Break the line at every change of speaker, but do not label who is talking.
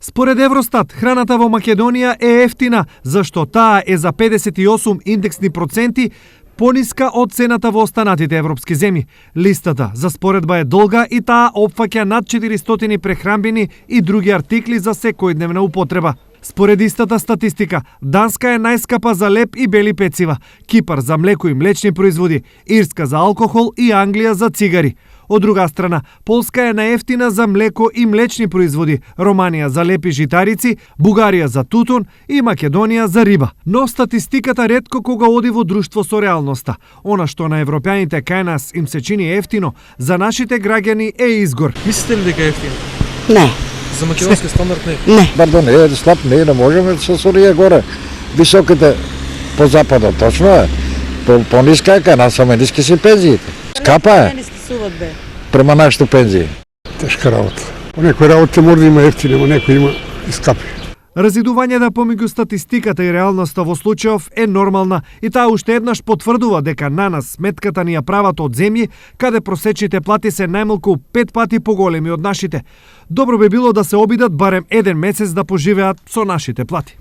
Според Евростат, храната во Македонија е ефтина, зашто таа е за 58 индексни проценти пониска од цената во останатите европски земји. Листата за споредба е долга и таа опфаќа над 400 прехранбени и други артикли за секојдневна употреба. Според истата статистика, Данска е најскапа за леп и бели пецива, Кипар за млеко и млечни производи, Ирска за алкохол и Англија за цигари. Од друга страна, Полска е најефтина за млеко и млечни производи, Романија за лепи житарици, Бугарија за тутун и Македонија за риба. Но статистиката ретко кога оди во друштво со реалноста. Она што на европјаните кај нас им се чини ефтино, за нашите граѓани е изгор.
Мислите ли дека е ефтино?
Не.
За македонски стандард не?
Не.
Пардон, е слаб, не можеме со Сурија горе. Високите по западот точно е. По-ниска е кај нас, ама ниски си пензиите. Скапа е. Према нашите пензии.
Тешка работа. По некои работи може да има ефтини, но некои има и скапи.
Разидувањето помеѓу статистиката и реалноста во случајов е нормална и таа уште еднаш потврдува дека на нас сметката ни ја прават од земји каде просечните плати се најмалку 5 пати поголеми од нашите. Добро би било да се обидат барем еден месец да поживеат со нашите плати.